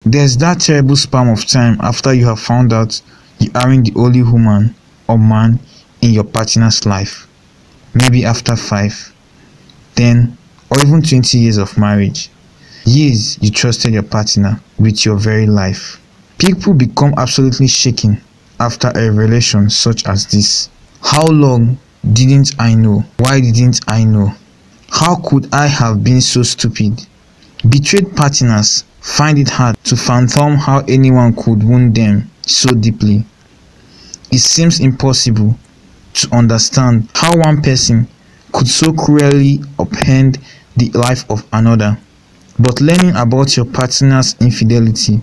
There's that terrible span of time after you have found out you aren't the only woman or man in your partner's life. Maybe after 5, 10, or even 20 years of marriage. Years you trusted your partner with your very life. People become absolutely shaken after a revelation such as this. How long didn't I know? Why didn't I know? How could I have been so stupid? Betrayed partners find it hard to fathom how anyone could wound them so deeply. It seems impossible to understand how one person could so cruelly upend the life of another. But learning about your partner's infidelity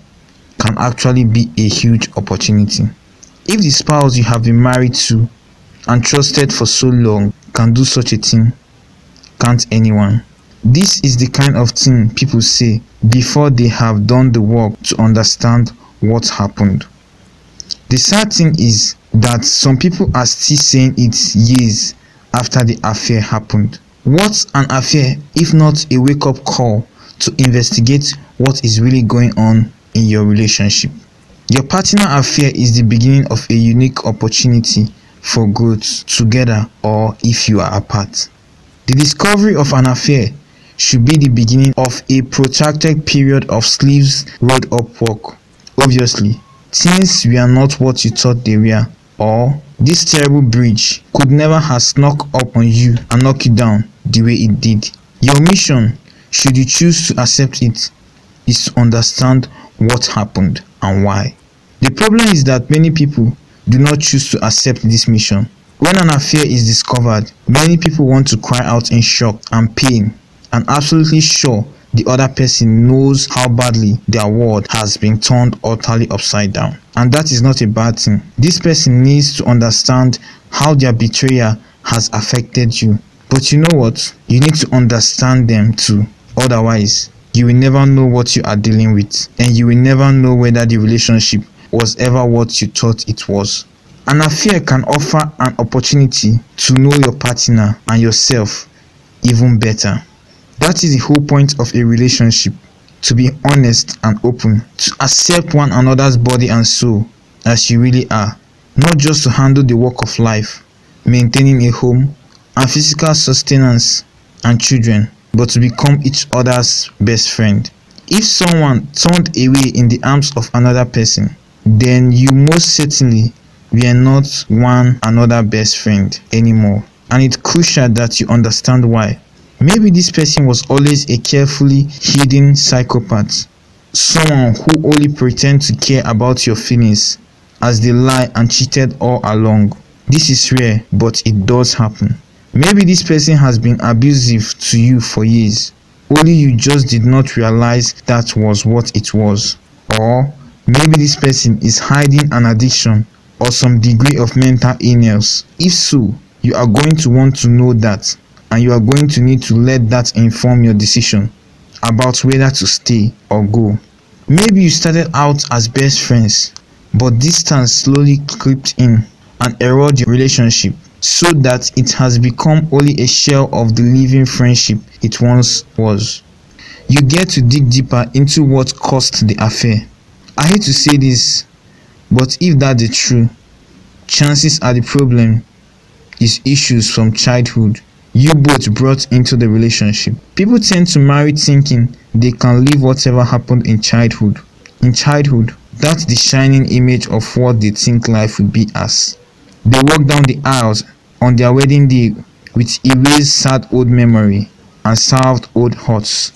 can actually be a huge opportunity. If the spouse you have been married to and trusted for so long can do such a thing, can't anyone? This is the kind of thing people say before they have done the work to understand what happened. The sad thing is that some people are still saying it years after the affair happened. What's an affair if not a wake-up call to investigate what is really going on in your relationship? Your partner affair is the beginning of a unique opportunity for growth together or if you are apart. The discovery of an affair should be the beginning of a protracted period of sleeves rolled up work. Obviously, things were not what you thought they were, or this terrible bridge could never have snuck up on you and knock you down the way it did. Your mission, should you choose to accept it, is to understand what happened and why. The problem is that many people do not choose to accept this mission. When an affair is discovered, many people want to cry out in shock and pain and absolutely sure the other person knows how badly their world has been turned utterly upside down. And that is not a bad thing. This person needs to understand how their betrayal has affected you. But you know what? You need to understand them too. Otherwise, you will never know what you are dealing with, and you will never know whether the relationship was ever what you thought it was. An affair can offer an opportunity to know your partner and yourself even better. That is the whole point of a relationship, to be honest and open, to accept one another's body and soul as you really are, not just to handle the work of life, maintaining a home and physical sustenance and children, but to become each other's best friend. If someone turned away in the arms of another person, then you most certainly were not one another best friend anymore, and it's crucial that you understand why. Maybe this person was always a carefully hidden psychopath, someone who only pretends to care about your feelings as they lie and cheated all along. This is rare, but it does happen. Maybe this person has been abusive to you for years, only you just did not realize that was what it was. Or maybe this person is hiding an addiction or some degree of mental illness. If so, you are going to want to know that, and you are going to need to let that inform your decision about whether to stay or go. Maybe you started out as best friends, but distance slowly crept in and eroded your relationship so that it has become only a shell of the living friendship it once was. You get to dig deeper into what caused the affair. I hate to say this, but if that's the truth, chances are the problem is issues from childhood you both brought into the relationship. People tend to marry thinking they can leave whatever happened in childhood. In childhood, that's the shining image of what they think life would be as. They walk down the aisles on their wedding day with erased sad old memory and salved old hurts.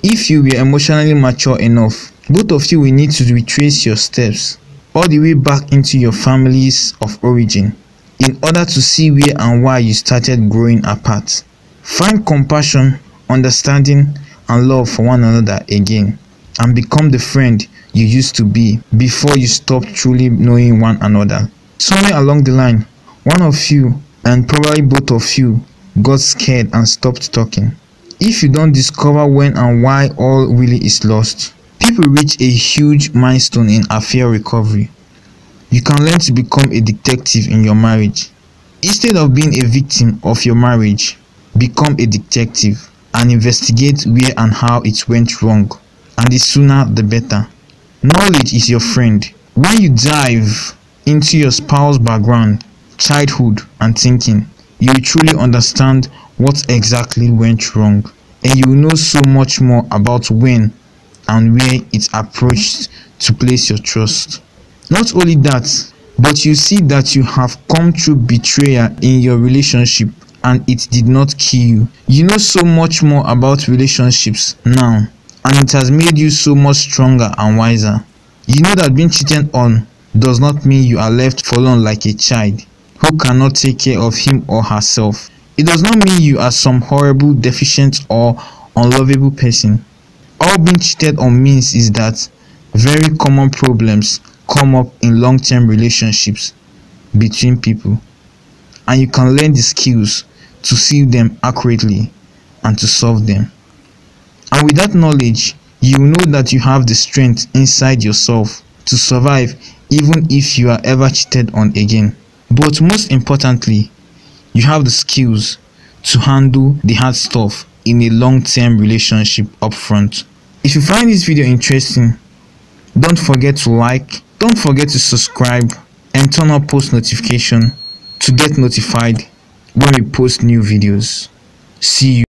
If you were emotionally mature enough, both of you will need to retrace your steps all the way back into your families of origin in order to see where and why you started growing apart. Find compassion, understanding, and love for one another again, and become the friend you used to be before you stopped truly knowing one another. Somewhere along the line, one of you, and probably both of you, got scared and stopped talking. If you don't discover when and why all really is lost, people reach a huge milestone in affair recovery. You can learn to become a detective in your marriage. Instead of being a victim of your marriage, become a detective and investigate where and how it went wrong, and the sooner the better. Knowledge is your friend. When you dive into your spouse's background, childhood, and thinking, you will truly understand what exactly went wrong, and you will know so much more about when and where it's approached to place your trust. Not only that, but you see that you have come through betrayal in your relationship and it did not kill you. You know so much more about relationships now, and it has made you so much stronger and wiser. You know that being cheated on does not mean you are left forlorn like a child who cannot take care of him or herself. It does not mean you are some horrible, deficient, or unlovable person. All being cheated on means is that very common problems come up in long-term relationships between people, and you can learn the skills to see them accurately and to solve them. And with that knowledge, you will know that you have the strength inside yourself to survive even if you are ever cheated on again. But most importantly, you have the skills to handle the hard stuff in a long-term relationship upfront. If you find this video interesting, don't forget to like, don't forget to subscribe, and turn on post notification to get notified when we post new videos. See you.